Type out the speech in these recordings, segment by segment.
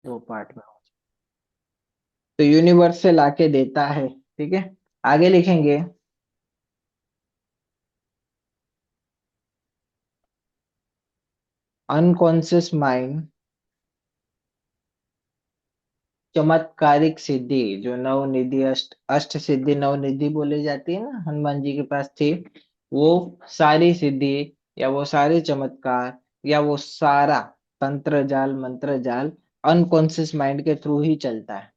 दो पार्ट में। तो यूनिवर्स से लाके देता है, ठीक है। आगे लिखेंगे, अनकॉन्शियस माइंड चमत्कारिक सिद्धि, जो नवनिधि अष्ट सिद्धि नवनिधि बोली जाती है ना, हनुमान जी के पास थी, वो सारी सिद्धि या वो सारे चमत्कार या वो सारा तंत्र जाल मंत्र जाल अनकॉन्शियस माइंड के थ्रू ही चलता है।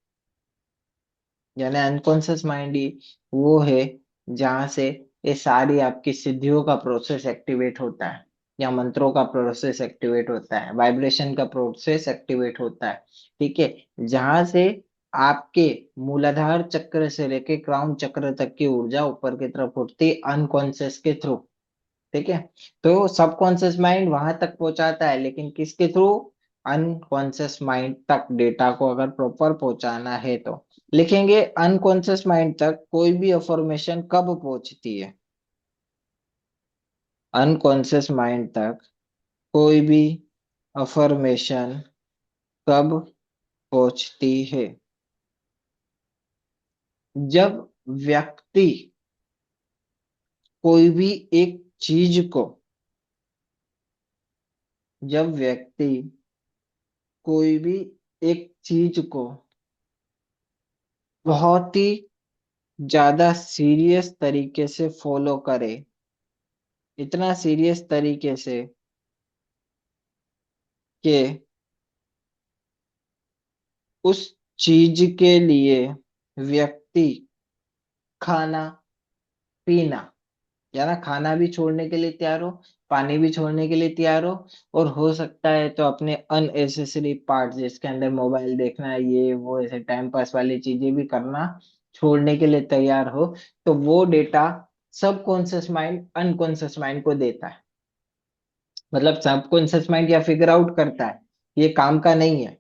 यानी अनकॉन्शियस माइंड ही वो है जहां से ये सारी आपकी सिद्धियों का प्रोसेस एक्टिवेट होता है, या मंत्रों का प्रोसेस एक्टिवेट होता है, वाइब्रेशन का प्रोसेस एक्टिवेट होता है, ठीक है। जहां से आपके मूलाधार चक्र से लेके क्राउन चक्र तक की ऊर्जा ऊपर की तरफ उठती है अनकॉन्शियस के थ्रू, ठीक है। तो सबकॉन्शियस माइंड वहां तक पहुंचाता है, लेकिन किसके थ्रू? अनकॉन्शियस माइंड तक डेटा को अगर प्रॉपर पहुंचाना है तो लिखेंगे, अनकॉन्शियस माइंड तक कोई भी अफर्मेशन कब पहुंचती है? अनकॉन्शियस माइंड तक कोई भी अफर्मेशन कब पहुंचती है? जब व्यक्ति कोई भी एक चीज को, जब व्यक्ति कोई भी एक चीज को बहुत ही ज्यादा सीरियस तरीके से फॉलो करे, इतना सीरियस तरीके से कि उस चीज के लिए व्यक्ति खाना पीना, या ना खाना भी छोड़ने के लिए तैयार हो, पानी भी छोड़ने के लिए तैयार हो, और हो सकता है तो अपने अननेसेसरी पार्ट जिसके अंदर मोबाइल देखना ये वो ऐसे टाइम पास वाली चीजें भी करना छोड़ने के लिए तैयार हो, तो वो data subconscious mind unconscious mind को देता है। मतलब सबकॉन्शियस माइंड क्या फिगर आउट करता है, ये काम का नहीं है,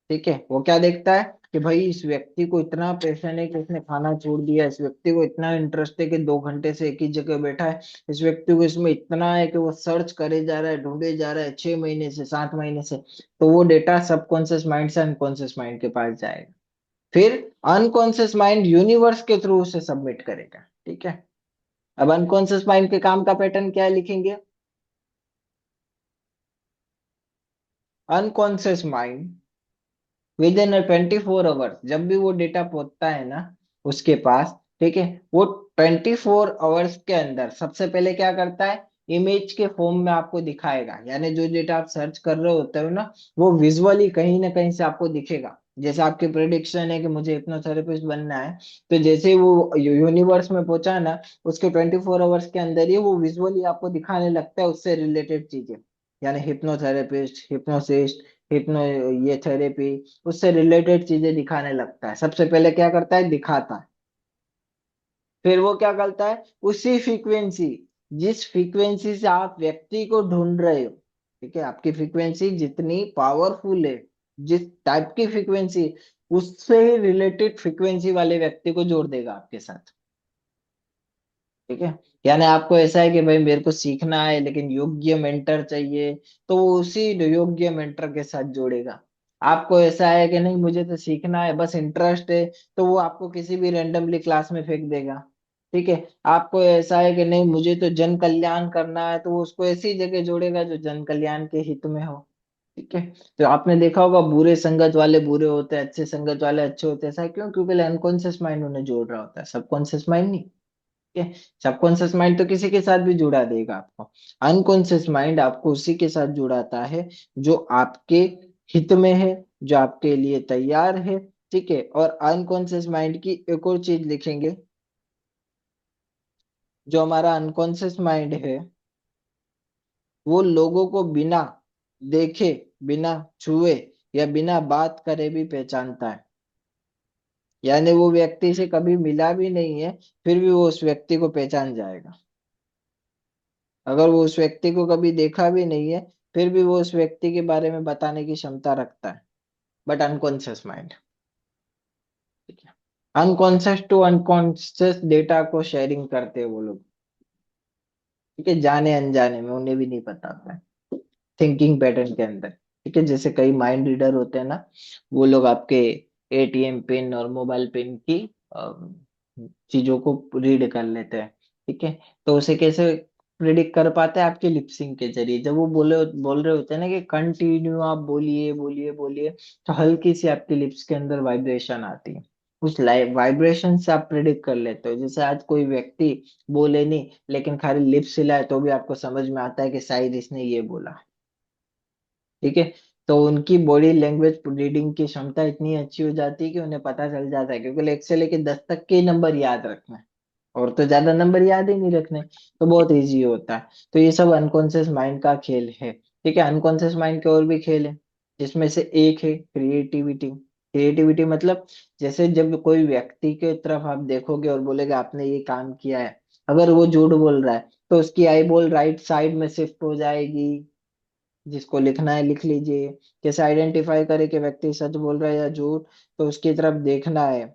ठीक है। वो क्या देखता है कि भाई इस व्यक्ति को इतना पैशन है कि उसने खाना छोड़ दिया, इस व्यक्ति को इतना इंटरेस्ट है कि 2 घंटे से एक ही जगह बैठा है, इस व्यक्ति को इसमें इतना है कि वो सर्च करे जा रहा है, ढूंढे जा रहा है 6 महीने से 7 महीने से, तो वो डेटा सबकॉन्शियस माइंड से अनकॉन्शियस माइंड के पास जाएगा। फिर अनकॉन्शियस माइंड यूनिवर्स के थ्रू उसे सबमिट करेगा, ठीक है। अब अनकॉन्शियस माइंड के काम का पैटर्न क्या है लिखेंगे, unconscious mind with in 24 hours, जब भी वो डेटा पहुंचता है ना उसके पास, ठीक है, वो 24 आवर्स के अंदर सबसे पहले क्या करता है, इमेज के फॉर्म में आपको दिखाएगा। यानी जो डेटा आप सर्च कर रहे होते हो ना, वो विजुअली कहीं ना कहीं से आपको दिखेगा। जैसे आपकी प्रेडिक्शन है कि मुझे हिप्नोथेरेपिस्ट बनना है, तो जैसे ही वो यूनिवर्स में पहुंचा ना, उसके 24 आवर्स के अंदर ही वो विजुअली आपको दिखाने लगता है उससे रिलेटेड चीजें। यानी हिप्नोथेरेपिस्ट, हिप्नोसिस्ट, हिप्नो, ये थेरेपी, उससे रिलेटेड चीजें दिखाने लगता है। सबसे पहले क्या करता है, दिखाता है। फिर वो क्या करता है, उसी फ्रीक्वेंसी, जिस फ्रीक्वेंसी से आप व्यक्ति को ढूंढ रहे हो, ठीक है, आपकी फ्रीक्वेंसी जितनी पावरफुल है, जिस टाइप की फ्रीक्वेंसी, उससे ही रिलेटेड फ्रीक्वेंसी वाले व्यक्ति को जोड़ देगा आपके साथ, ठीक है। यानी आपको ऐसा है कि भाई मेरे को सीखना है लेकिन योग्य मेंटर चाहिए, तो वो उसी योग्य मेंटर के साथ जोड़ेगा। आपको ऐसा है कि नहीं मुझे तो सीखना है बस इंटरेस्ट है, तो वो आपको किसी भी रैंडमली क्लास में फेंक देगा, ठीक है। आपको ऐसा है कि नहीं मुझे तो जन कल्याण करना है, तो वो उसको ऐसी जगह जोड़ेगा जो जन कल्याण के हित में हो, ठीक है। तो आपने देखा होगा बुरे संगत वाले बुरे होते हैं, अच्छे संगत वाले अच्छे होते हैं, ऐसा क्यों? क्योंकि अनकॉन्शियस माइंड उन्हें जोड़ रहा होता है, सबकॉन्शियस माइंड नहीं, ठीक है। सबकॉन्शियस माइंड तो किसी के साथ भी जुड़ा देगा आपको, अनकॉन्शियस माइंड आपको उसी के साथ जुड़ाता है जो आपके हित में है, जो आपके लिए तैयार है, ठीक है। और अनकॉन्शियस माइंड की एक और चीज लिखेंगे, जो हमारा अनकॉन्शियस माइंड है वो लोगों को बिना देखे, बिना छुए या बिना बात करे भी पहचानता है। यानी वो व्यक्ति से कभी मिला भी नहीं है, फिर भी वो उस व्यक्ति को पहचान जाएगा। अगर वो उस व्यक्ति को कभी देखा भी नहीं है, फिर भी वो उस व्यक्ति के बारे में बताने की क्षमता रखता है, बट अनकॉन्शियस माइंड, ठीक है। अनकॉन्शियस टू अनकॉन्शियस डेटा को शेयरिंग करते हैं वो लोग, ठीक है, जाने अनजाने में, उन्हें भी नहीं पता होता है, थिंकिंग पैटर्न के अंदर, ठीक है, जैसे कई माइंड रीडर होते हैं ना, वो लोग आपके एटीएम पिन और मोबाइल पिन की चीजों को रीड कर लेते हैं। ठीक है, तो उसे कैसे प्रिडिक्ट कर पाते हैं? आपके लिपसिंग के जरिए, जब वो बोल रहे होते हैं ना कि कंटिन्यू आप बोलिए बोलिए बोलिए, तो हल्की सी आपके लिप्स के अंदर वाइब्रेशन आती है। उस लाइव वाइब्रेशन से आप प्रिडिक्ट कर लेते हो। जैसे आज कोई व्यक्ति बोले नहीं लेकिन खाली लिप्स हिलाए तो भी आपको समझ में आता है कि शायद इसने ये बोला। ठीक है, तो उनकी बॉडी लैंग्वेज रीडिंग की क्षमता इतनी अच्छी हो जाती है कि उन्हें पता चल जाता है, क्योंकि 1 से लेके 10 तक के नंबर याद रखना है और तो ज्यादा नंबर याद ही नहीं रखने, तो बहुत इजी होता है। तो ये सब अनकॉन्शियस माइंड का खेल है। ठीक है, अनकॉन्शियस माइंड के और भी खेल है, जिसमें से एक है क्रिएटिविटी। क्रिएटिविटी मतलब, जैसे जब कोई व्यक्ति के तरफ आप देखोगे और बोलेगे आपने ये काम किया है, अगर वो झूठ बोल रहा है तो उसकी आई बॉल राइट साइड में शिफ्ट हो जाएगी। जिसको लिखना है लिख लीजिए। कैसे आइडेंटिफाई करे कि व्यक्ति सच बोल रहा है या झूठ? तो उसकी तरफ देखना है,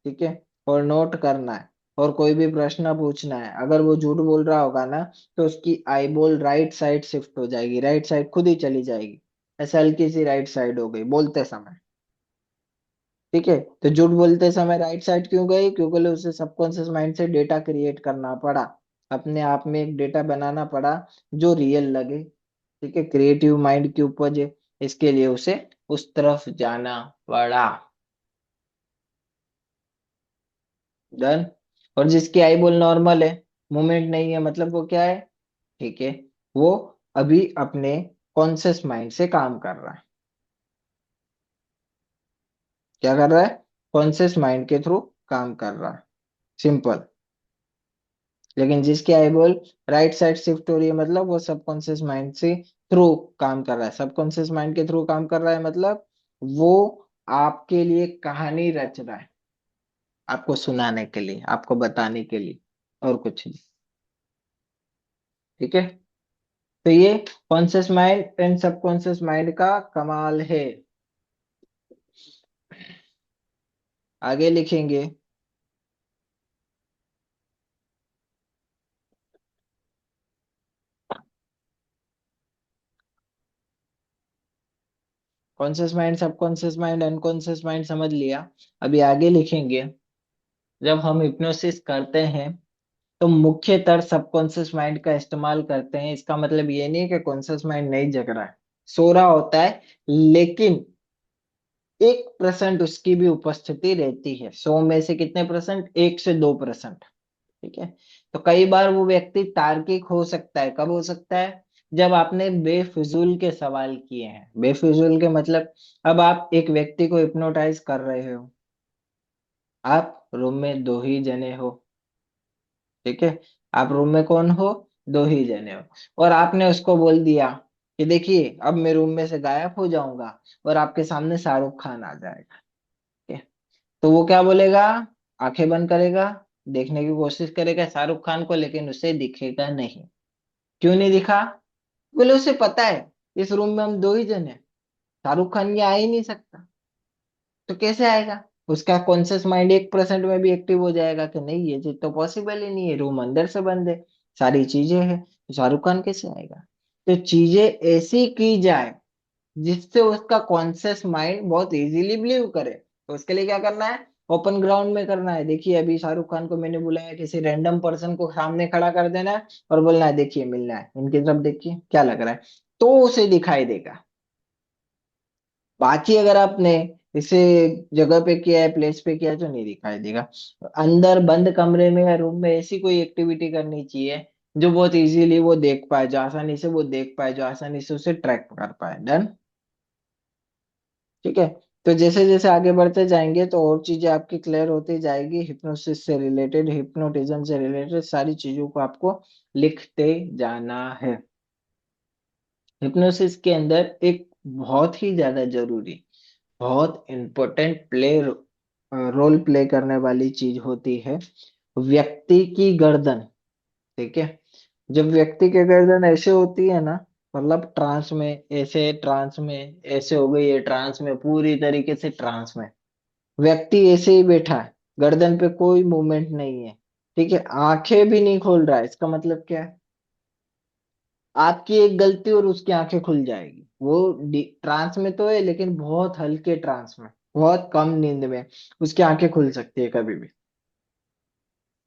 ठीक है, और नोट करना है, और कोई भी प्रश्न पूछना है। अगर वो झूठ बोल रहा होगा ना, तो उसकी आईबॉल राइट साइड शिफ्ट हो जाएगी, राइट साइड खुद ही चली जाएगी। ऐसे हल्की सी राइट साइड हो गई बोलते समय। ठीक है, तो झूठ बोलते समय राइट साइड क्यों गई? क्योंकि उसे सबकॉन्शियस माइंड से डेटा क्रिएट करना पड़ा, अपने आप में एक डेटा बनाना पड़ा जो रियल लगे। ठीक है, क्रिएटिव माइंड की उपज है, इसके लिए उसे उस तरफ जाना पड़ा। डन। और जिसकी आई बॉल नॉर्मल है, मूवमेंट नहीं है, मतलब वो क्या है? ठीक है, वो अभी अपने कॉन्शियस माइंड से काम कर रहा है। क्या कर रहा है? कॉन्शियस माइंड के थ्रू काम कर रहा है, सिंपल। लेकिन जिसकी eye ball right side shift हो रही है, मतलब वो सबकॉन्शियस माइंड से थ्रू काम कर रहा है। सबकॉन्शियस माइंड के थ्रू काम कर रहा है मतलब वो आपके लिए कहानी रच रहा है, आपको सुनाने के लिए, आपको बताने के लिए, और कुछ नहीं। ठीक है, तो ये conscious mind and subconscious mind का कमाल है। आगे लिखेंगे। Conscious mind, subconscious mind, unconscious mind समझ लिया। अभी आगे लिखेंगे। जब हम हिप्नोसिस करते हैं तो मुख्यतर सबकॉन्शियस माइंड का इस्तेमाल करते हैं। इसका मतलब ये नहीं कि कॉन्शियस माइंड नहीं जग रहा है, सो रहा होता है, लेकिन 1% उसकी भी उपस्थिति रहती है। 100 में से कितने परसेंट? 1 से 2%। ठीक है, तो कई बार वो व्यक्ति तार्किक हो सकता है। कब हो सकता है? जब आपने बेफिजूल के सवाल किए हैं। बेफिजूल के मतलब, अब आप एक व्यक्ति को हिप्नोटाइज कर रहे हो, आप रूम में 2 ही जने हो। ठीक है, आप रूम में कौन हो? 2 ही जने हो। और आपने उसको बोल दिया कि देखिए अब मैं रूम में से गायब हो जाऊंगा और आपके सामने शाहरुख खान आ जाएगा। ठीक है, तो वो क्या बोलेगा? आंखें बंद करेगा, देखने की कोशिश करेगा शाहरुख खान को, लेकिन उसे दिखेगा नहीं। क्यों नहीं दिखा? बोले उसे पता है इस रूम में हम 2 ही जने हैं, शाहरुख खान ये आ ही नहीं सकता। तो कैसे आएगा? उसका कॉन्शियस माइंड 1% में भी एक्टिव हो जाएगा कि नहीं ये चीज तो पॉसिबल ही नहीं है, रूम अंदर से बंद है, सारी चीजें हैं, तो शाहरुख खान कैसे आएगा? तो चीजें ऐसी की जाए जिससे उसका कॉन्शियस माइंड बहुत इजीली बिलीव करे। तो उसके लिए क्या करना है? ओपन ग्राउंड में करना है। देखिए अभी शाहरुख खान को मैंने बुलाया, किसी रैंडम पर्सन को सामने खड़ा कर देना है और बोलना है देखिए मिलना है, इनकी तरफ देखिए क्या लग रहा है, तो उसे दिखाई देगा। बाकी अगर आपने इसे जगह पे किया है, प्लेस पे किया है, तो नहीं दिखाई देगा। अंदर बंद कमरे में या रूम में ऐसी कोई एक्टिविटी करनी चाहिए जो बहुत इजीली वो देख पाए, जो आसानी से वो देख पाए, जो आसानी से उसे ट्रैक कर पाए। डन। ठीक है, तो जैसे जैसे आगे बढ़ते जाएंगे तो और चीजें आपकी क्लियर होती जाएगी। हिप्नोसिस से रिलेटेड, हिप्नोटिज्म से रिलेटेड सारी चीजों को आपको लिखते जाना है। हिप्नोसिस के अंदर एक बहुत ही ज्यादा जरूरी, बहुत इंपॉर्टेंट रोल प्ले करने वाली चीज होती है व्यक्ति की गर्दन। ठीक है, जब व्यक्ति की गर्दन ऐसे होती है ना, मतलब ट्रांस में, ऐसे ट्रांस में ऐसे हो गई है, ट्रांस में पूरी तरीके से ट्रांस में, व्यक्ति ऐसे ही बैठा है, गर्दन पे कोई मूवमेंट नहीं है। ठीक है, आंखें भी नहीं खोल रहा है। इसका मतलब क्या है? आपकी एक गलती और उसकी आंखें खुल जाएगी। वो ट्रांस में तो है, लेकिन बहुत हल्के ट्रांस में, बहुत कम नींद में उसकी आंखें खुल सकती है कभी भी।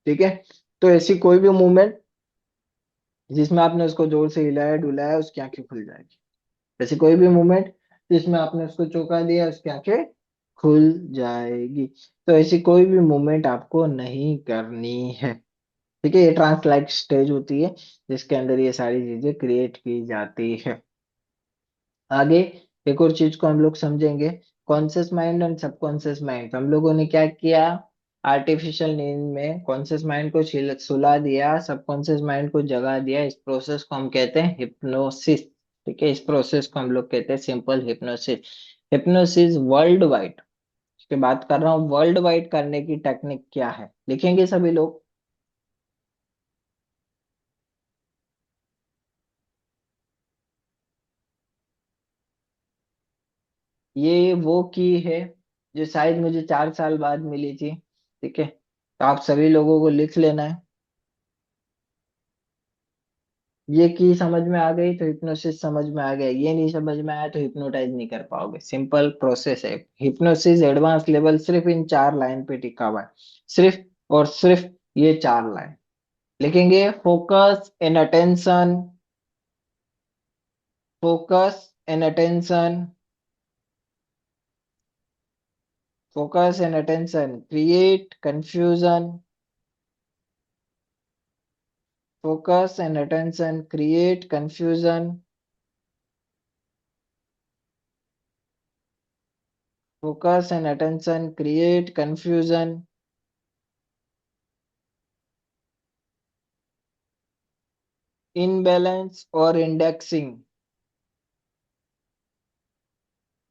ठीक है। तो ऐसी कोई भी मूवमेंट जिसमें आपने उसको जोर से हिलाया डुलाया, उसकी आंखें खुल जाएगी। ऐसी कोई भी मूवमेंट जिसमें आपने उसको चौंका दिया, उसकी आंखें खुल जाएगी। तो ऐसी कोई भी मूवमेंट आपको नहीं करनी है। ठीक है, ये ट्रांस लाइक स्टेज होती है जिसके अंदर ये सारी चीजें क्रिएट की जाती है। आगे एक और चीज को हम लोग समझेंगे, conscious mind and subconscious mind. हम लोगों ने क्या किया, आर्टिफिशियल नींद में कॉन्शियस माइंड को सुला दिया, सबकॉन्शियस माइंड को जगा दिया। इस प्रोसेस को हम कहते हैं हिप्नोसिस। ठीक है, इस प्रोसेस को हम लोग कहते हैं simple hypnosis. Hypnosis world wide, इसके बात कर रहा हूँ, वर्ल्ड वाइड करने की टेक्निक क्या है, लिखेंगे सभी लोग। ये वो की है जो शायद मुझे 4 साल बाद मिली थी। ठीक है, तो आप सभी लोगों को लिख लेना है। ये की समझ में आ गई तो हिप्नोसिस समझ में आ गया, ये नहीं समझ में आया तो हिप्नोटाइज नहीं कर पाओगे। सिंपल प्रोसेस है। हिप्नोसिस एडवांस लेवल सिर्फ इन 4 लाइन पे टिका हुआ है, सिर्फ और सिर्फ ये 4 लाइन लिखेंगे। Focus and attention, focus and attention, focus and attention create confusion, focus and attention create confusion, focus and attention create confusion, imbalance or indexing,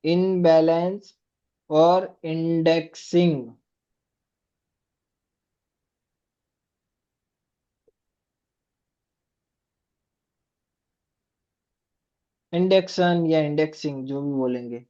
imbalance or indexing, induction या इंडेक्सिंग जो भी बोलेंगे।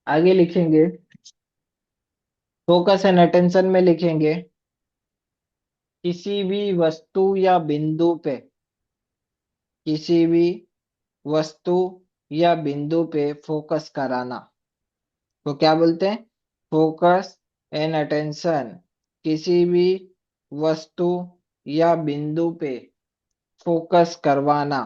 आगे लिखेंगे, फोकस एंड अटेंशन में लिखेंगे किसी भी वस्तु या बिंदु पे, किसी भी वस्तु या बिंदु पे फोकस कराना, तो क्या बोलते हैं, फोकस एंड अटेंशन किसी भी वस्तु या बिंदु पे फोकस करवाना,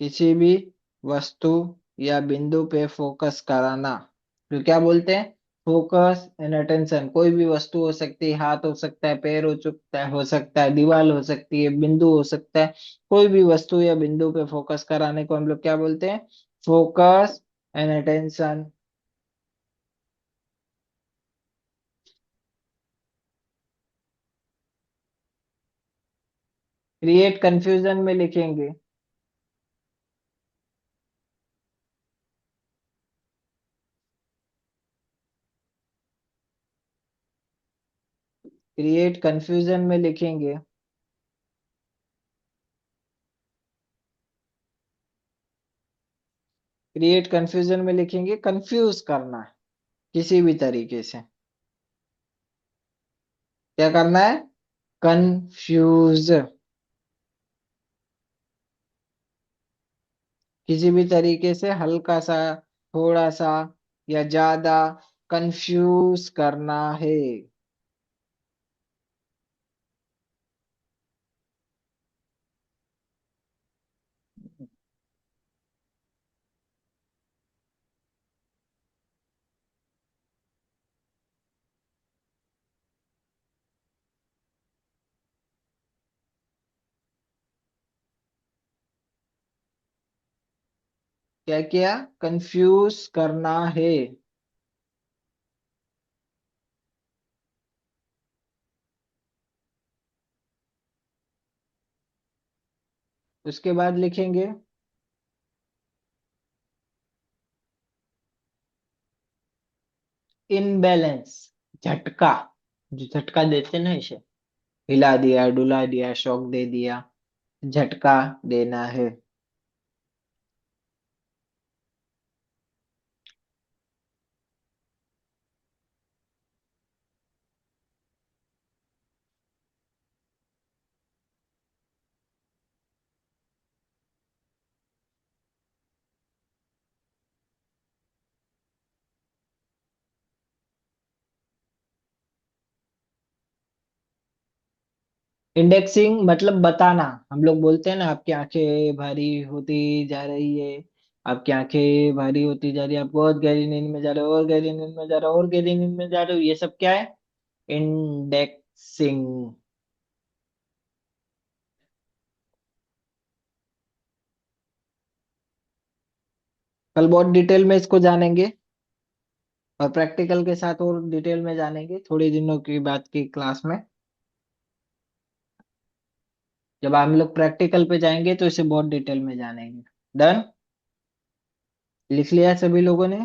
किसी भी वस्तु या बिंदु पे फोकस कराना, तो क्या बोलते हैं, फोकस एंड अटेंशन। कोई भी वस्तु हो सकती है, हाथ हो सकता है, पैर हो सकता है, दीवार हो सकती है, बिंदु हो सकता है। कोई भी वस्तु या बिंदु पे फोकस कराने को हम लोग क्या बोलते हैं, focus and attention. Create confusion में लिखेंगे, क्रिएट कंफ्यूजन में लिखेंगे, क्रिएट कंफ्यूजन में लिखेंगे कंफ्यूज करना है किसी भी तरीके से। क्या करना है, कंफ्यूज, किसी भी तरीके से हल्का सा, थोड़ा सा या ज्यादा कंफ्यूज करना है। क्या किया, कंफ्यूज करना है। उसके बाद लिखेंगे इनबैलेंस, झटका, जो झटका देते हैं ना इसे, हिला दिया, डुला दिया, शॉक दे दिया, झटका देना है। इंडेक्सिंग मतलब बताना। हम लोग बोलते हैं ना, आपकी आंखें भारी होती जा रही है, आपकी आंखें भारी होती जा रही है, आप बहुत गहरी नींद में जा रहे हो, और गहरी नींद में जा रहे हो, और गहरी नींद में जा रहे हो, ये सब क्या है? इंडेक्सिंग। कल बहुत डिटेल में इसको जानेंगे, और प्रैक्टिकल के साथ और डिटेल में जानेंगे थोड़े दिनों की बात की क्लास में। जब हम लोग प्रैक्टिकल पे जाएंगे तो इसे बहुत डिटेल में जानेंगे। डन? लिख लिया है सभी लोगों ने?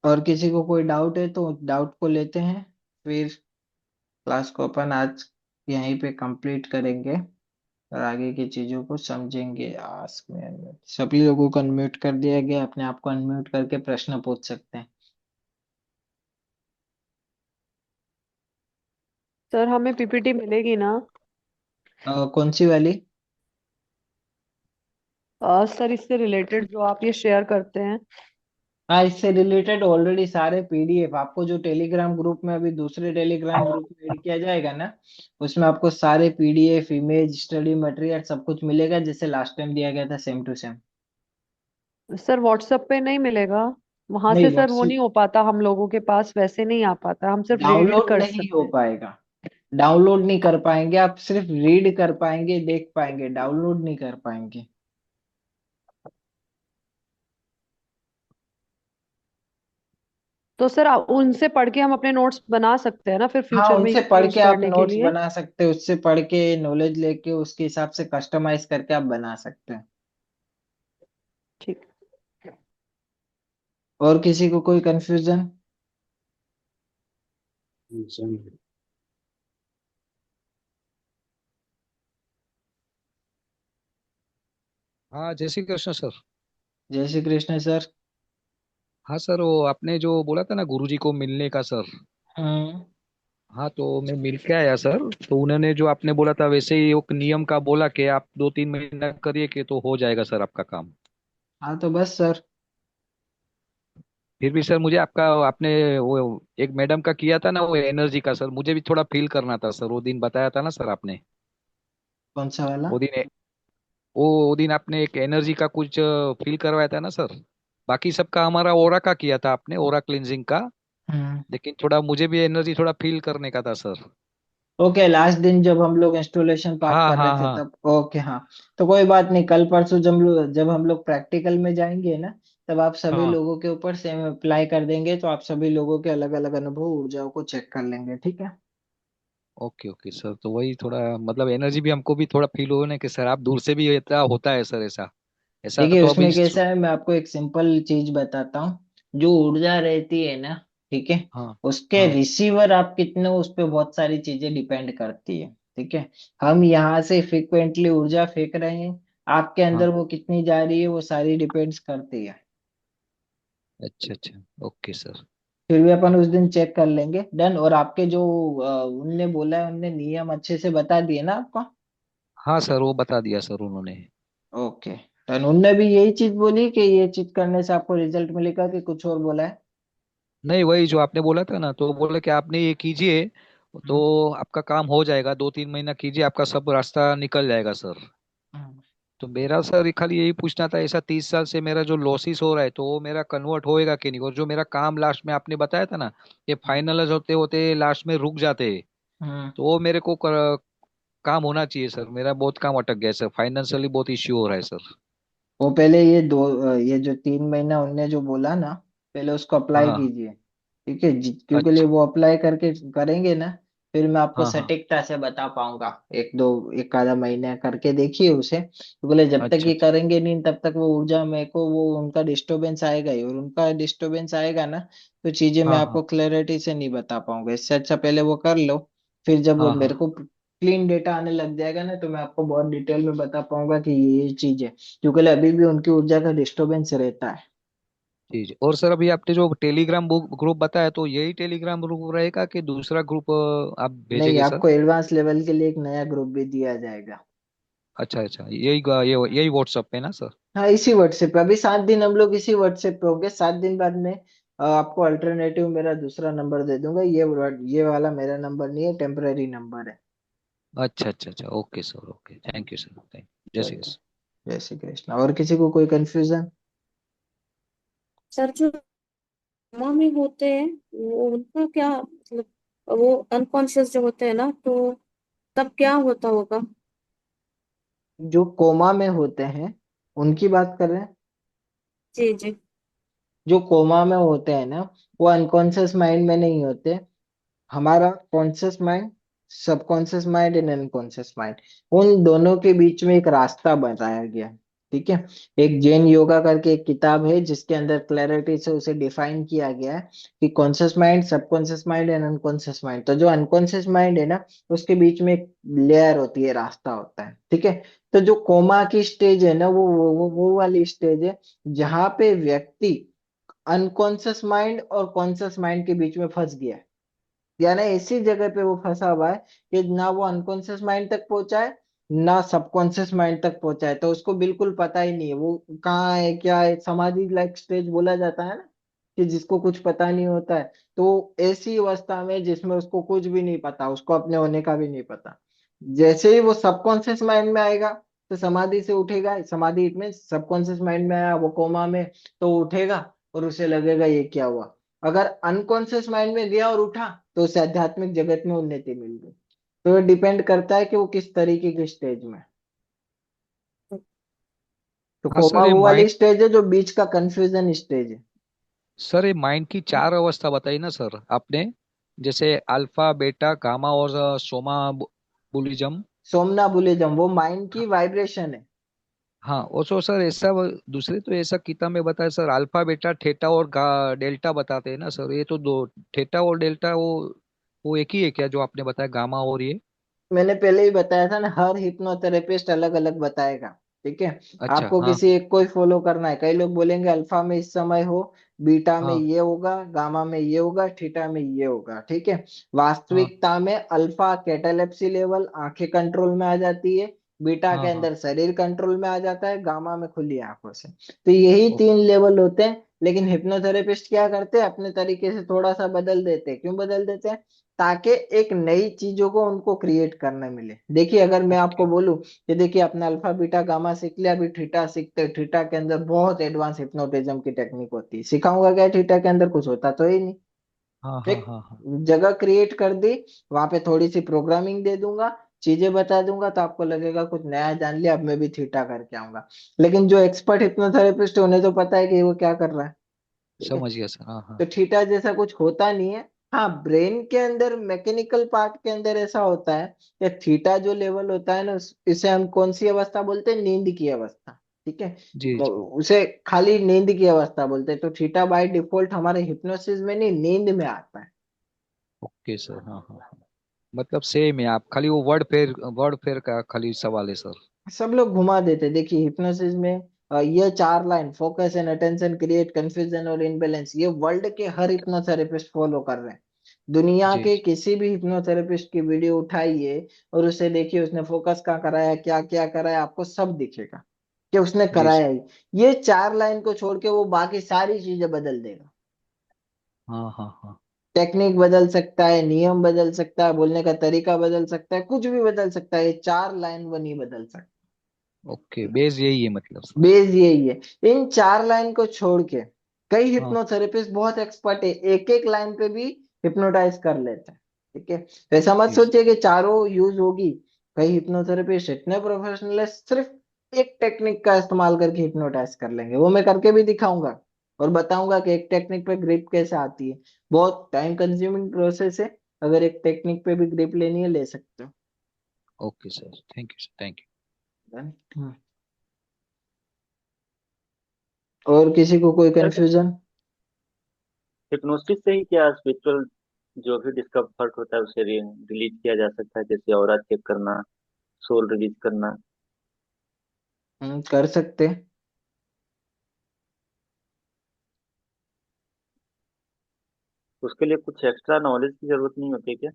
और किसी को कोई डाउट है तो डाउट को लेते हैं, फिर क्लास को अपन आज यहीं पे कंप्लीट करेंगे, और आगे की चीजों को समझेंगे। आस्क में अनम्यूट, सभी लोगों को अनम्यूट कर दिया गया, अपने आप को अनम्यूट करके प्रश्न पूछ सकते हैं। सर हमें पीपीटी मिलेगी ना? कौन सी वाली? सर इससे रिलेटेड जो आप ये शेयर करते हैं। हाँ, इससे रिलेटेड ऑलरेडी सारे पीडीएफ आपको जो टेलीग्राम ग्रुप में, अभी दूसरे टेलीग्राम ग्रुप में ऐड किया जाएगा ना, उसमें आपको सारे पीडीएफ, इमेज, स्टडी मटेरियल सब कुछ मिलेगा, जैसे लास्ट टाइम दिया गया था, same to same. Sir WhatsApp पे नहीं मिलेगा? वहां नहीं, से सर वो नहीं हो पाता, हम लोगों के पास वैसे नहीं आ पाता, हम सिर्फ रीड डाउनलोड कर नहीं हो सकते हैं। पाएगा। डाउनलोड नहीं कर पाएंगे आप, सिर्फ रीड कर पाएंगे, देख पाएंगे, डाउनलोड नहीं कर पाएंगे। तो सर उनसे पढ़ के हम अपने नोट्स बना सकते हैं ना फिर हाँ, फ्यूचर में उनसे पढ़ यूज के आप करने के नोट्स लिए? बना सकते हो, उससे पढ़ के नॉलेज लेके उसके हिसाब से कस्टमाइज करके आप बना सकते हैं। ठीक। और किसी को कोई कंफ्यूजन? समझे। हाँ, जय श्री कृष्ण सर। जय श्री कृष्ण सर। हाँ सर, वो आपने जो बोला था ना गुरुजी को मिलने का सर। हम्म। हाँ, तो मैं मिल के आया सर। तो उन्होंने जो आपने बोला था वैसे ही एक नियम का बोला कि आप 2-3 महीना करिए कि तो हो जाएगा सर आपका काम। हाँ, तो बस सर। फिर भी सर मुझे आपका, आपने वो एक मैडम का किया था ना वो एनर्जी का सर, मुझे भी थोड़ा फील करना था सर। वो दिन बताया था ना सर आपने। कौन सा वाला? वो दिन वो दिन आपने एक एनर्जी का कुछ फील करवाया था ना सर। बाकी सबका हमारा ओरा का किया था आपने, ओरा क्लिनजिंग का। हम्म। लेकिन थोड़ा मुझे भी एनर्जी थोड़ा फील करने का था सर। ओके, लास्ट दिन जब हम लोग इंस्टॉलेशन पार्ट हाँ कर रहे हाँ थे हाँ। तब, ओके हाँ। तो कोई बात नहीं, कल परसों जब हम लोग प्रैक्टिकल में जाएंगे ना, तब आप सभी हाँ। लोगों के ऊपर सेम अप्लाई कर देंगे, तो आप सभी लोगों के अलग अलग अनुभव, ऊर्जाओं को चेक कर लेंगे, ठीक है? ओके ओके सर, तो वही थोड़ा मतलब एनर्जी भी हमको भी थोड़ा फील हो ना कि सर आप दूर से भी ऐसा होता है सर, ऐसा ऐसा देखिए, तो अभी उसमें कैसा है, मैं आपको एक सिंपल चीज बताता हूँ। जो ऊर्जा रहती है ना, ठीक है, हाँ उसके हाँ रिसीवर आप कितने हो, उस पर बहुत सारी चीजें डिपेंड करती है, ठीक है? हम यहाँ से फ्रिक्वेंटली ऊर्जा फेंक रहे हैं, आपके अंदर हाँ। वो कितनी जा रही है, वो सारी डिपेंड्स करती है। अच्छा अच्छा। Okay sir. फिर भी अपन उस दिन चेक कर लेंगे। डन? और आपके जो उनने बोला है, उनने नियम अच्छे से बता दिए ना आपको? हाँ सर, वो बता दिया सर उन्होंने। ओके। डन। उनने भी यही चीज बोली कि ये चीज करने से आपको रिजल्ट मिलेगा, कि कुछ और बोला है? नहीं, वही जो आपने बोला था ना, तो बोले कि आपने ये कीजिए तो हम्म। आपका काम हो जाएगा, 2-3 महीना कीजिए आपका सब रास्ता निकल जाएगा सर। हम्म। तो मेरा सर खाली यही पूछना था, ऐसा 30 साल से मेरा जो लॉसिस हो रहा है तो वो मेरा कन्वर्ट होएगा कि नहीं, और जो मेरा काम लास्ट में आपने बताया था ना, ये फाइनल होते होते लास्ट में रुक जाते हैं। हम्म। तो वो मेरे को काम होना चाहिए सर, मेरा बहुत काम अटक गया है सर, फाइनेंशियली बहुत इश्यू हो रहा है सर। वो पहले ये जो 3 महीना उनने जो बोला ना, पहले उसको अप्लाई हाँ। कीजिए, ठीक है? क्योंकि लिए अच्छा वो अप्लाई करके करेंगे ना, फिर मैं आपको हाँ हाँ। सटीकता से बता पाऊंगा। एक आधा महीने करके देखिए उसे, तो बोले जब तक अच्छा ये अच्छा। करेंगे नहीं तब तक वो ऊर्जा मेरे को, वो उनका डिस्टरबेंस आएगा ही, और उनका डिस्टरबेंस आएगा ना तो चीजें मैं हाँ हाँ आपको क्लैरिटी से नहीं बता पाऊंगा। इससे अच्छा पहले वो कर लो, फिर जब हाँ मेरे हाँ। को क्लीन डेटा आने लग जाएगा ना तो मैं आपको बहुत डिटेल में बता पाऊंगा कि ये चीज है, क्योंकि अभी भी उनकी ऊर्जा का डिस्टरबेंस रहता है। जी जी। और सर अभी आपने जो टेलीग्राम ग्रुप बताया, तो यही टेलीग्राम ग्रुप रहेगा कि दूसरा ग्रुप आप नहीं, भेजेंगे सर? आपको एडवांस लेवल के लिए एक नया ग्रुप भी दिया जाएगा। अच्छा अच्छा, यही व्हाट्सएप पे ना सर? हाँ, इसी व्हाट्सएप पे अभी 7 दिन हम लोग इसी व्हाट्सएप पे होंगे। 7 दिन बाद में आपको अल्टरनेटिव मेरा दूसरा नंबर दे दूंगा। ये वाला मेरा नंबर नहीं है, टेम्पररी नंबर है। अच्छा अच्छा अच्छा, okay sir, okay, thank you sir, thank, जय श्री चलिए, कृष्ण। जय श्री कृष्ण। और किसी को कोई कंफ्यूजन? सर जो कोमा में होते हैं वो उनका क्या मतलब, वो अनकॉन्शियस जो होते हैं ना, तो तब क्या होता होगा? जो कोमा में होते हैं उनकी बात कर रहे हैं? जी जी। जो कोमा में होते हैं ना, वो अनकॉन्शियस माइंड में नहीं होते। हमारा conscious mind, subconscious mind and unconscious mind, उन दोनों के बीच में एक रास्ता बनाया गया है। ठीक है। एक जैन योगा करके एक किताब है जिसके अंदर क्लैरिटी से उसे डिफाइन किया गया है कि conscious mind, subconscious mind and unconscious mind. तो जो अनकॉन्शियस माइंड है ना, उसके बीच में एक लेयर होती है, रास्ता होता है। ठीक है। तो जो कोमा की स्टेज है ना, वो वाली स्टेज है जहां पे व्यक्ति अनकॉन्शियस माइंड और कॉन्शियस माइंड के बीच में फंस गया है। यानी ऐसी जगह पे वो फंसा हुआ है कि ना वो अनकॉन्शियस माइंड तक पहुंचा है, ना सबकॉन्शियस माइंड तक पहुंचा है। तो उसको बिल्कुल पता ही नहीं है वो कहाँ है, क्या है। समाधि लाइक स्टेज बोला जाता है ना, कि जिसको कुछ पता नहीं होता है। तो ऐसी अवस्था में जिसमें उसको कुछ भी नहीं पता, उसको अपने होने का भी नहीं पता। जैसे ही वो सबकॉन्शियस माइंड में आएगा तो समाधि से उठेगा। समाधि में सबकॉन्शियस माइंड में आया वो कोमा में, तो उठेगा और उसे लगेगा ये क्या हुआ। अगर अनकॉन्शियस माइंड में गया और उठा तो उसे आध्यात्मिक जगत में उन्नति मिल गई। तो ये डिपेंड करता है कि वो किस तरीके की स्टेज में है। तो हाँ कोमा सर, ये वो माइंड, वाली स्टेज है जो बीच का कंफ्यूजन स्टेज है। सर ये माइंड की चार अवस्था बताई ना सर आपने, जैसे अल्फा, बेटा, गामा और सोमा बुलिज्म। सोमनाबुलिज्म वो माइंड की वाइब्रेशन है। हाँ, और सो सर ऐसा दूसरे तो ऐसा किताब में बताया सर, अल्फा, बेटा, थीटा और डेल्टा बताते हैं ना सर, ये तो दो, थीटा और डेल्टा वो एक ही है क्या जो आपने बताया, गामा और ये? मैंने पहले ही बताया था ना, हर हिप्नोथेरेपिस्ट अलग अलग बताएगा। ठीक है। अच्छा, आपको हाँ किसी एक को ही फॉलो करना है। कई लोग बोलेंगे अल्फा में इस समय हो, बीटा में हाँ ये होगा, गामा में ये होगा, थीटा में ये होगा। ठीक है। हाँ वास्तविकता में अल्फा कैटालेप्सी लेवल, आंखें कंट्रोल में आ जाती है। बीटा के हाँ हाँ। अंदर शरीर कंट्रोल में आ जाता है, गामा में खुली आंखों से। तो यही ओ- 3 लेवल होते हैं। लेकिन हिप्नोथेरेपिस्ट क्या करते हैं, अपने तरीके से थोड़ा सा बदल देते हैं। क्यों बदल देते हैं? ताकि एक नई चीजों को उनको क्रिएट करने मिले। देखिए, अगर मैं आपको ओके। बोलूं कि देखिए आपने अल्फा बीटा गामा सीख लिया, अभी थीटा सीखते हैं। थीटा के अंदर बहुत एडवांस हिप्नोटिज्म की टेक्निक होती है। सिखाऊंगा क्या थीटा के अंदर? कुछ होता तो ही नहीं। हाँ हाँ एक हाँ हाँ। जगह क्रिएट कर दी, वहां पे थोड़ी सी प्रोग्रामिंग दे दूंगा, चीजें बता दूंगा, तो आपको लगेगा कुछ नया जान लिया, अब मैं भी थीटा करके आऊंगा। लेकिन जो एक्सपर्ट हिप्नोथेरेपिस्ट है उन्हें तो पता है कि वो क्या कर रहा है। ठीक है। समझ गया सर, हाँ हाँ। तो थीटा जैसा कुछ होता नहीं है। हाँ, ब्रेन के अंदर मैकेनिकल पार्ट के अंदर ऐसा होता है कि थीटा जो लेवल होता है ना, इसे हम कौन सी अवस्था बोलते हैं? नींद की अवस्था। ठीक है। जी जी। उसे खाली नींद की अवस्था बोलते हैं। तो थीटा बाय डिफॉल्ट हमारे हिप्नोसिस में नहीं, नींद में आता है। ओके सर, हाँ हाँ हाँ। मतलब सेम है, आप खाली वो वर्ड फेर का खाली सवाल है सर। सब लोग घुमा देते। देखिए हिप्नोसिस में ये 4 line, focus and attention, create confusion और इनबैलेंस, ये वर्ल्ड के हर हिप्नोथेरेपिस्ट फॉलो कर रहे हैं। दुनिया जी के किसी भी हिप्नोथेरेपिस्ट की वीडियो उठाइए और उसे देखिए, उसने फोकस कहाँ कराया, क्या क्या कराया, आपको सब दिखेगा कि उसने जी कराया सर। ही। ये 4 लाइन को छोड़ के वो बाकी सारी चीजें बदल देगा। हाँ हाँ हाँ। टेक्निक बदल सकता है, नियम बदल सकता है, बोलने का तरीका बदल सकता है, कुछ भी बदल सकता है। ये 4 लाइन वो नहीं बदल सकता। ओके, बेस यही है मतलब सर। बेस यही है। इन 4 लाइन को छोड़ के कई हाँ हिप्नोथेरेपिस्ट बहुत एक्सपर्ट है, एक एक लाइन पे भी हिप्नोटाइज कर लेते हैं। ठीक है। तो ऐसा मत जी सर। सोचिए कि चारों यूज होगी। कई हिप्नोथेरेपिस्ट इतने प्रोफेशनल है, सिर्फ एक टेक्निक का इस्तेमाल करके हिप्नोटाइज कर लेंगे। वो मैं करके भी दिखाऊंगा और बताऊंगा कि एक टेक्निक पे ग्रिप कैसे आती है। बहुत टाइम कंज्यूमिंग प्रोसेस है, अगर एक टेक्निक पे भी ग्रिप लेनी है ले सकते हो। Okay sir, thank you sir, thank Done? और किसी को कोई सर कंफ्यूजन? हिप्नोसिस से ही क्या स्पिरिचुअल जो भी डिस्कम्फर्ट होता है उसे रिलीज किया जा सकता है, जैसे ऑरा चेक करना, सोल रिलीज करना? कर सकते। उसके लिए कुछ एक्स्ट्रा नॉलेज की जरूरत नहीं होती क्या?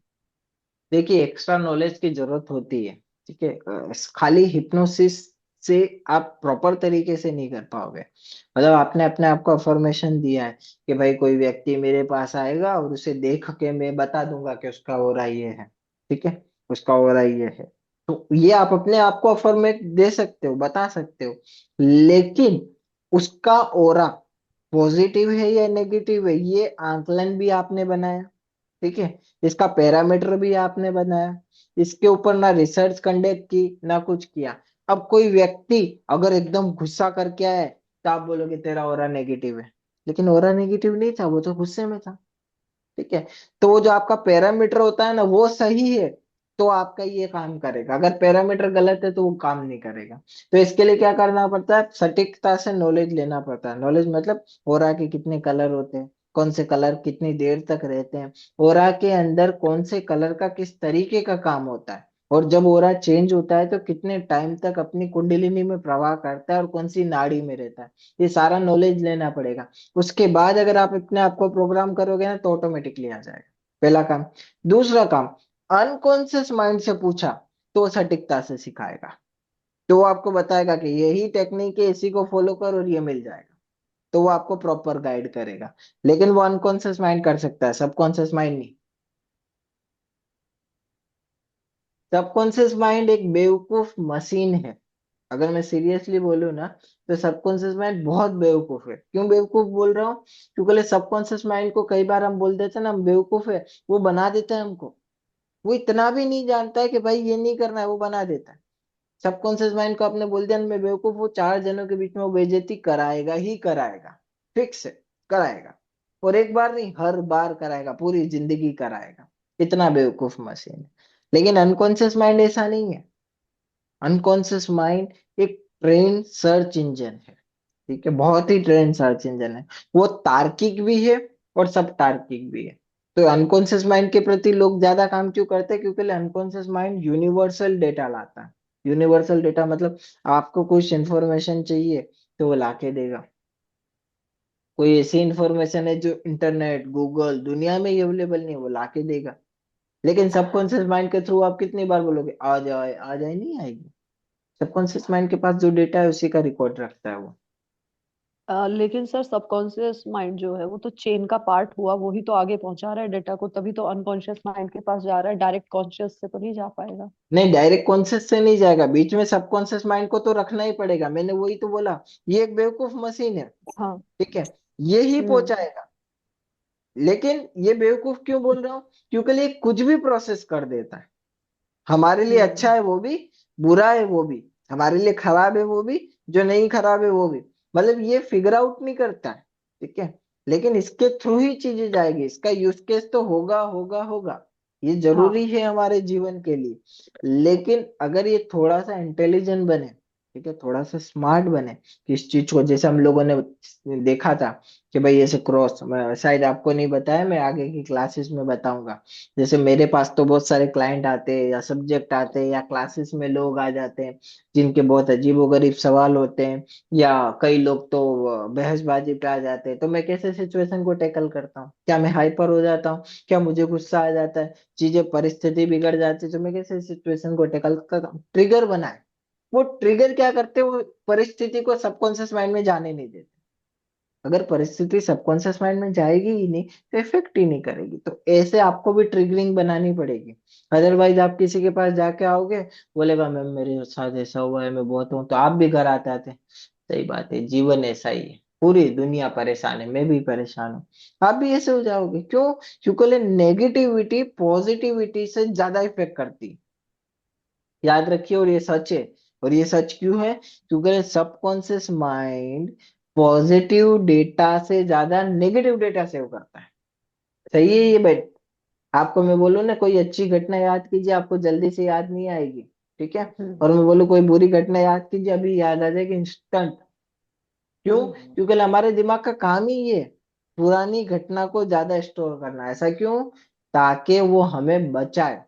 देखिए एक्स्ट्रा नॉलेज की जरूरत होती है, ठीक है। खाली हिप्नोसिस से आप प्रॉपर तरीके से नहीं कर पाओगे। मतलब आपने अपने आप को अफर्मेशन दिया है कि भाई कोई व्यक्ति मेरे पास आएगा और उसे देख के मैं बता दूंगा कि उसका ऑरा ये है, ठीक है, उसका ऑरा ये है। तो ये आप अपने आप को अफर्मेट दे सकते हो, बता सकते हो, लेकिन उसका ऑरा पॉजिटिव है या नेगेटिव है ये आंकलन भी आपने बनाया, ठीक है। इसका पैरामीटर भी आपने बनाया, इसके ऊपर ना रिसर्च कंडक्ट की ना कुछ किया। अब कोई व्यक्ति अगर एकदम गुस्सा करके आए तो आप बोलोगे तेरा ऑरा नेगेटिव है, लेकिन ऑरा नेगेटिव नहीं था, वो तो गुस्से में था, ठीक है। तो वो जो आपका पैरामीटर होता है ना वो सही है तो आपका ये काम करेगा, अगर पैरामीटर गलत है तो वो काम नहीं करेगा। तो इसके लिए क्या करना पड़ता है, सटीकता से नॉलेज लेना पड़ता है। नॉलेज मतलब ऑरा के कितने कलर होते हैं, कौन से कलर कितनी देर तक रहते हैं, ऑरा के अंदर कौन से कलर का किस तरीके का काम होता है, और जब ऑरा चेंज होता है तो कितने टाइम तक अपनी कुंडलिनी में प्रवाह करता है और कौन सी नाड़ी में रहता है, ये सारा नॉलेज लेना पड़ेगा। उसके बाद अगर आप अपने आप को प्रोग्राम करोगे ना तो ऑटोमेटिकली आ जाएगा, पहला काम। दूसरा काम, अनकॉन्शियस माइंड से पूछा तो वो सटीकता से सिखाएगा, तो वो आपको बताएगा कि यही टेक्निक है, इसी को फॉलो करो और ये मिल जाएगा, तो वो आपको प्रॉपर गाइड करेगा। लेकिन वो अनकॉन्शियस माइंड कर सकता है, सबकॉन्शियस माइंड नहीं। सबकॉन्शियस माइंड एक बेवकूफ मशीन है। अगर मैं सीरियसली बोलूँ ना तो सबकॉन्शियस माइंड बहुत बेवकूफ है। क्यों बेवकूफ बोल रहा हूँ, क्योंकि सबकॉन्शियस माइंड को कई बार हम बोल देते हैं ना हम बेवकूफ है, वो बना देता है हमको। वो इतना भी नहीं जानता है कि भाई ये नहीं करना है, वो बना देता है। सबकॉन्शियस माइंड को आपने बोल दिया ना, मैं बेवकूफ, वो चार जनों के बीच में वो बेइज्जती कराएगा ही कराएगा, फिक्स है, कराएगा। और एक बार नहीं, हर बार कराएगा, पूरी जिंदगी कराएगा। इतना बेवकूफ मशीन है। लेकिन अनकॉन्शियस माइंड ऐसा नहीं है। अनकॉन्शियस माइंड एक ट्रेन सर्च इंजन है, ठीक है, बहुत ही ट्रेन सर्च इंजन है। वो तार्किक भी है और सब तार्किक भी है। तो अनकॉन्शियस माइंड के प्रति लोग ज्यादा काम क्यों करते हैं, क्योंकि अनकॉन्शियस माइंड यूनिवर्सल डेटा लाता है। यूनिवर्सल डेटा मतलब आपको कुछ इंफॉर्मेशन चाहिए तो वो लाके देगा। कोई ऐसी इंफॉर्मेशन है जो इंटरनेट गूगल दुनिया में ही अवेलेबल नहीं है, वो लाके देगा। लेकिन सबकॉन्शियस माइंड के थ्रू आप कितनी बार बोलोगे आ जाए आ जाए, नहीं आएगी। सबकॉन्शियस माइंड के पास जो डेटा है उसी का रिकॉर्ड रखता है वो। लेकिन सर सबकॉन्शियस माइंड जो है वो तो चेन का पार्ट हुआ, वो ही तो आगे पहुंचा रहा है डेटा को, तभी तो अनकॉन्शियस माइंड के पास जा रहा है, डायरेक्ट कॉन्शियस से तो नहीं जा पाएगा। नहीं, डायरेक्ट कॉन्शियस से नहीं जाएगा, बीच में सबकॉन्शियस माइंड को तो रखना ही पड़ेगा। मैंने वही तो बोला, ये एक बेवकूफ मशीन है, हाँ। ठीक है, ये ही हम्म। पहुंचाएगा। लेकिन ये बेवकूफ क्यों बोल रहा हूँ, क्योंकि ये कुछ भी प्रोसेस कर देता है। हमारे लिए अच्छा हम्म। है वो भी, बुरा है वो भी, हमारे लिए खराब है वो भी, जो नहीं खराब है वो भी। मतलब ये फिगर आउट नहीं करता है, ठीक है। लेकिन इसके थ्रू ही चीजें जाएगी, इसका यूज केस तो होगा होगा होगा, ये हाँ। जरूरी है हमारे जीवन के लिए। लेकिन अगर ये थोड़ा सा इंटेलिजेंट बने, ठीक है, थोड़ा सा स्मार्ट बने, किस चीज को, जैसे हम लोगों ने देखा था कि भाई ऐसे क्रॉस, मैं शायद आपको नहीं बताया, मैं आगे की क्लासेस में बताऊंगा। जैसे मेरे पास तो बहुत सारे क्लाइंट आते हैं या सब्जेक्ट आते हैं या क्लासेस में लोग आ जाते हैं जिनके बहुत अजीबोगरीब सवाल होते हैं, या कई लोग तो बहसबाजी पे आ जाते हैं। तो मैं कैसे सिचुएशन को टैकल करता हूँ, क्या मैं हाइपर हो जाता हूँ, क्या मुझे गुस्सा आ जाता है, चीजें परिस्थिति बिगड़ जाती है, तो मैं कैसे सिचुएशन को टैकल करता हूँ, ट्रिगर बनाए। वो ट्रिगर क्या करते हैं, वो परिस्थिति को सबकॉन्शियस माइंड में जाने नहीं देते। अगर परिस्थिति सबकॉन्शियस माइंड में जाएगी ही नहीं तो इफेक्ट ही नहीं करेगी। तो ऐसे आपको भी ट्रिगरिंग बनानी पड़ेगी। अदरवाइज आप किसी के पास जाके आओगे, बोलेगा मैम मेरे साथ ऐसा हुआ है, मैं बहुत हूँ, तो आप भी घर आते आते, सही बात है, जीवन ऐसा ही है, पूरी दुनिया परेशान है, मैं भी परेशान हूँ, आप भी ऐसे हो जाओगे। क्यों, क्योंकि नेगेटिविटी पॉजिटिविटी से ज्यादा इफेक्ट करती है, याद रखिए। और ये सच है। और ये सच क्यों है, क्योंकि सबकॉन्शियस माइंड पॉजिटिव डेटा से ज्यादा नेगेटिव डेटा सेव करता है। सही है ये बात। आपको मैं बोलूँ ना कोई अच्छी घटना याद कीजिए, आपको जल्दी से याद नहीं आएगी, ठीक है। और हम्म। मैं बोलूँ कोई बुरी घटना याद कीजिए, अभी याद आ जाएगी इंस्टेंट। क्यों? हम्म। क्योंकि हमारे दिमाग का काम ही ये है, पुरानी घटना को ज्यादा स्टोर करना। ऐसा क्यों? ताकि वो हमें बचाए,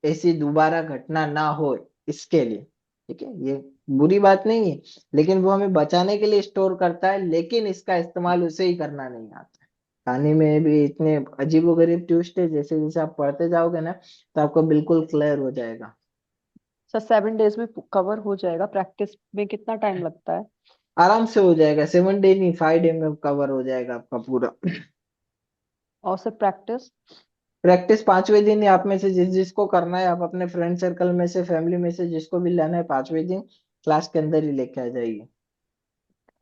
ऐसी दोबारा घटना ना हो, इसके लिए। ठीक है, ये बुरी बात नहीं है, लेकिन वो हमें बचाने के लिए स्टोर करता है, लेकिन इसका इस्तेमाल उसे ही करना नहीं आता है। कहानी में भी इतने अजीबोगरीब ट्विस्ट है, जैसे जैसे आप पढ़ते जाओगे ना तो आपको बिल्कुल क्लियर हो जाएगा। सर 7 डेज में कवर हो जाएगा? प्रैक्टिस में कितना टाइम लगता है? आराम से हो जाएगा, 7 डे नहीं 5 डे में कवर हो जाएगा आपका पूरा। और सर प्रैक्टिस? प्रैक्टिस 5वें दिन ही आप में से जिस जिसको करना है, आप अपने फ्रेंड सर्कल में से, फैमिली में से जिसको भी लाना है, 5वें दिन क्लास के अंदर ही लेके आ जाइए।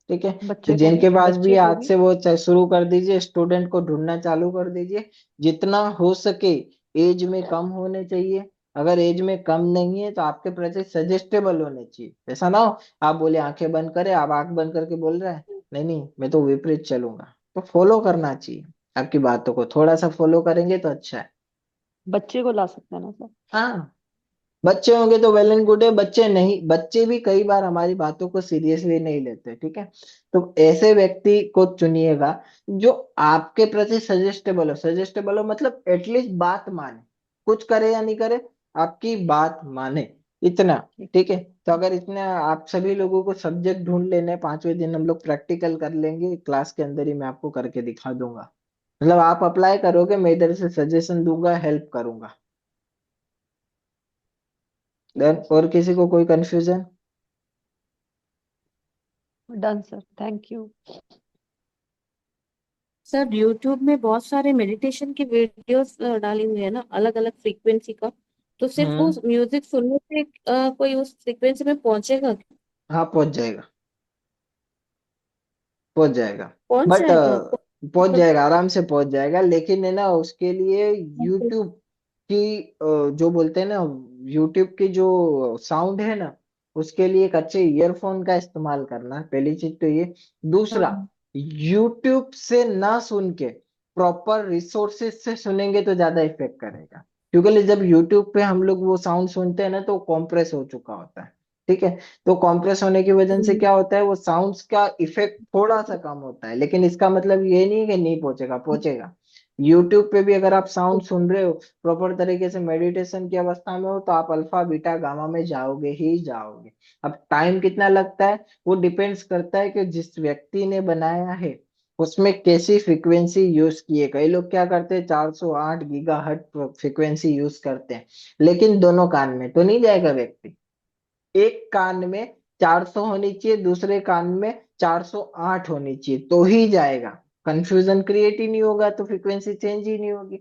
ठीक है। तो बच्चे को भी, जिनके पास भी बच्चे को आज भी? से वो शुरू कर दीजिए, स्टूडेंट को ढूंढना चालू कर दीजिए। जितना हो सके एज में कम होने चाहिए। अगर एज में कम नहीं है तो आपके प्रति सजेस्टेबल होने चाहिए। ऐसा ना हो आप बोले आंखें बंद करे, आप आंख बंद करके बोल रहे हैं नहीं नहीं मैं तो विपरीत चलूंगा, तो फॉलो करना चाहिए। आपकी बातों को थोड़ा सा फॉलो करेंगे तो अच्छा है। बच्चे को ला सकते हैं ना सर? हाँ, बच्चे होंगे तो वेल एंड गुड है। बच्चे नहीं, बच्चे भी कई बार हमारी बातों को सीरियसली नहीं लेते, ठीक है। तो ऐसे व्यक्ति को चुनिएगा जो आपके प्रति सजेस्टेबल हो। सजेस्टेबल हो मतलब एटलीस्ट बात माने, कुछ करे या नहीं करे, आपकी बात माने, इतना। ठीक है। तो अगर इतना आप सभी लोगों को सब्जेक्ट ढूंढ लेने, 5वें दिन हम लोग प्रैक्टिकल कर लेंगे क्लास के अंदर ही, मैं आपको करके दिखा दूंगा। मतलब आप अप्लाई करोगे, मैं इधर से सजेशन दूंगा, हेल्प करूंगा। ठीक देन है सर। और किसी को कोई confusion? Done sir, thank you. Sir YouTube में बहुत सारे मेडिटेशन की वीडियोस डाली हुई है ना, अलग अलग फ्रीक्वेंसी का। तो सिर्फ वो हम्म। म्यूजिक सुनने से कोई उस फ्रीक्वेंसी में पहुंचेगा क्या? हाँ पहुंच जाएगा, पहुंच जाएगा। पहुंच बट जाएगा पहुंच मतलब? जाएगा, आराम से पहुंच जाएगा, लेकिन है ना उसके लिए यूट्यूब की जो बोलते हैं ना, यूट्यूब की जो साउंड है ना, उसके लिए एक अच्छे ईयरफोन का इस्तेमाल करना, पहली चीज तो ये। दूसरा, हाँ। यूट्यूब से ना सुन के प्रॉपर रिसोर्सेज से सुनेंगे तो ज्यादा इफेक्ट करेगा। क्योंकि जब यूट्यूब पे हम लोग वो साउंड सुनते हैं ना तो कॉम्प्रेस हो चुका होता है। ठीक है। तो कॉम्प्रेस होने की वजह से हम्म। क्या होता है, वो साउंड्स का इफेक्ट थोड़ा सा कम होता है, लेकिन इसका मतलब ये नहीं है कि नहीं पहुंचेगा, पहुंचेगा। यूट्यूब पे भी अगर आप साउंड सुन रहे हो, प्रॉपर तरीके से मेडिटेशन की अवस्था में हो, तो आप अल्फा बीटा गामा में जाओगे ही जाओगे। अब टाइम कितना लगता है वो डिपेंड्स करता है कि जिस व्यक्ति ने बनाया है उसमें कैसी फ्रीक्वेंसी यूज की है। कई लोग क्या करते हैं 408 गीगाहर्ट्ज फ्रीक्वेंसी यूज करते हैं, लेकिन दोनों कान में तो नहीं जाएगा व्यक्ति। एक कान में 400 होनी चाहिए, दूसरे कान में 408 होनी चाहिए, तो ही जाएगा। कंफ्यूजन क्रिएट ही नहीं होगा तो फ्रीक्वेंसी चेंज ही नहीं होगी,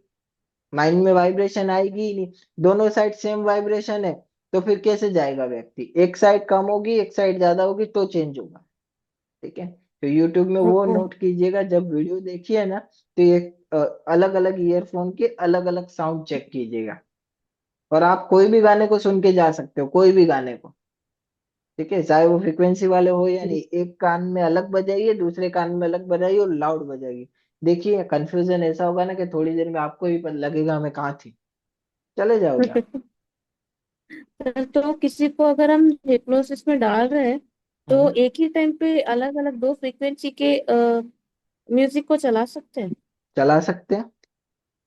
माइंड में वाइब्रेशन आएगी ही नहीं। दोनों साइड सेम वाइब्रेशन है, तो फिर कैसे जाएगा व्यक्ति? एक साइड कम होगी, एक साइड ज्यादा होगी तो चेंज होगा। ठीक है। तो यूट्यूब में वो ओ, नोट कीजिएगा, जब वीडियो देखिए ना तो ये अलग अलग ईयरफोन के अलग अलग साउंड चेक कीजिएगा। और आप कोई भी गाने को सुन के जा सकते हो, कोई भी गाने को। ठीक है, चाहे वो फ्रिक्वेंसी वाले हो या नहीं, एक कान में अलग बजाइए, दूसरे कान में अलग बजाइए और लाउड बजाइए। देखिए कंफ्यूजन ऐसा होगा ना कि थोड़ी देर में आपको ही पता लगेगा मैं कहाँ थी, चले जाओगे आप। तो किसी को अगर हम हिप्नोसिस में डाल रहे हैं तो हम्म, एक ही टाइम पे अलग अलग दो फ्रीक्वेंसी के म्यूजिक को चला सकते हैं? चला सकते हैं।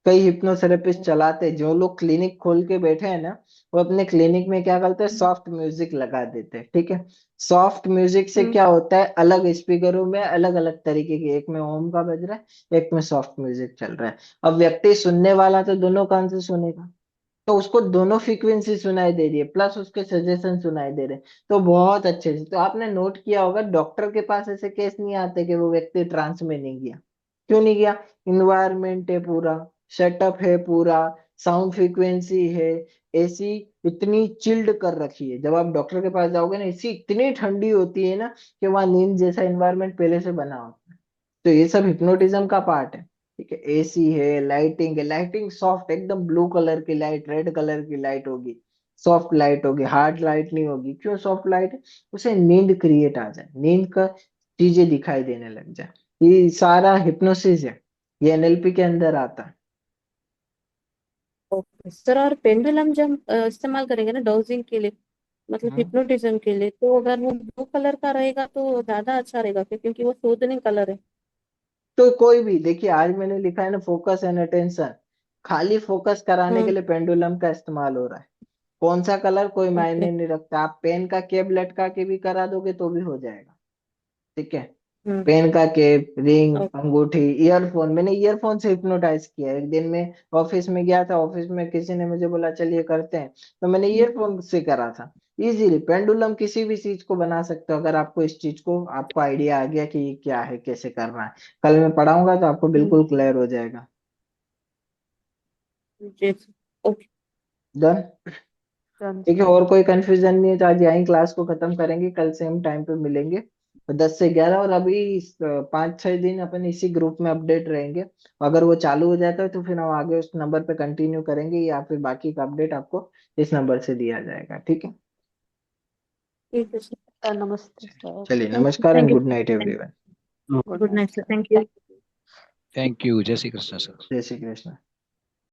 कई हिप्नोथेरेपिस्ट चलाते हैं, जो लोग क्लिनिक खोल के बैठे हैं ना, वो अपने क्लिनिक में क्या करते हैं, सॉफ्ट म्यूजिक लगा देते हैं। ठीक है। सॉफ्ट म्यूजिक से हम्म। क्या होता है, अलग स्पीकरों में अलग अलग तरीके के, एक में ओम का बज रहा है, एक में सॉफ्ट म्यूजिक चल रहा है। अब व्यक्ति सुनने वाला तो दोनों कान से सुनेगा, तो उसको दोनों फ्रीक्वेंसी सुनाई दे रही है, प्लस उसके सजेशन सुनाई दे रहे हैं, तो बहुत अच्छे से। तो आपने नोट किया होगा डॉक्टर के पास ऐसे केस नहीं आते कि वो व्यक्ति ट्रांस में नहीं गया। क्यों नहीं गया? इन्वायरमेंट है पूरा, सेटअप है पूरा, साउंड फ्रीक्वेंसी है, एसी इतनी चिल्ड कर रखी है। जब आप डॉक्टर के पास जाओगे ना, एसी इतनी ठंडी होती है ना कि वहां नींद जैसा इन्वायरमेंट पहले से बना होता है। तो ये सब हिप्नोटिज्म का पार्ट है। ठीक है। एसी है, लाइटिंग है, लाइटिंग सॉफ्ट एकदम, ब्लू कलर की लाइट, रेड कलर की लाइट होगी, सॉफ्ट लाइट होगी, हार्ड लाइट नहीं होगी। क्यों सॉफ्ट लाइट? उसे नींद क्रिएट आ जाए, नींद का चीजें दिखाई देने लग जाए। ये सारा हिप्नोसिस है, ये एनएलपी के अंदर आता है। ओके सर, और पेंडुलम जब हम इस्तेमाल करेंगे ना डोजिंग के लिए, मतलब हम्म। हिप्नोटिज्म के लिए, तो अगर वो ब्लू कलर का रहेगा तो ज्यादा अच्छा रहेगा क्या? क्योंकि वो सूदनिंग कलर है। तो कोई भी देखिए, आज मैंने लिखा है ना फोकस एंड अटेंशन, खाली फोकस कराने के हम्म। लिए पेंडुलम का इस्तेमाल हो रहा है। कौन सा कलर कोई ओके। मायने नहीं रखता, आप पेन का केब लटका के भी करा दोगे तो भी हो जाएगा। ठीक है। हम्म। पेन का केप, रिंग, ओके। अंगूठी, ईयरफोन, मैंने ईयरफोन से हिप्नोटाइज किया एक दिन में। ऑफिस में गया था, ऑफिस में किसी ने मुझे बोला चलिए करते हैं, तो मैंने ईयरफोन से करा था। इजीली पेंडुलम किसी भी चीज को बना सकते हो, अगर आपको इस चीज को आपको आइडिया आ गया कि ये क्या है, कैसे करना है। कल मैं पढ़ाऊंगा तो आपको हम्म। बिल्कुल क्लियर हो जाएगा। जी सर। ओके। डन। डन ठीक है, सर। और कोई कंफ्यूजन नहीं है तो आज यहीं क्लास को खत्म करेंगे, कल सेम टाइम पे मिलेंगे 10 से 11। और अभी 5-6 दिन अपन इसी ग्रुप में अपडेट रहेंगे। अगर वो चालू हो जाता है तो फिर हम आगे उस नंबर पे कंटिन्यू करेंगे, या फिर बाकी का अपडेट आपको इस नंबर से दिया जाएगा। ठीक है। ठीक है सर। सर नमस्ते सर। चलिए, थैंक यू, नमस्कार and thank you. Good night everyone. Good good night night sir, sir. Thank you. Thank you, जय श्री कृष्ण सर। जय श्री कृष्ण।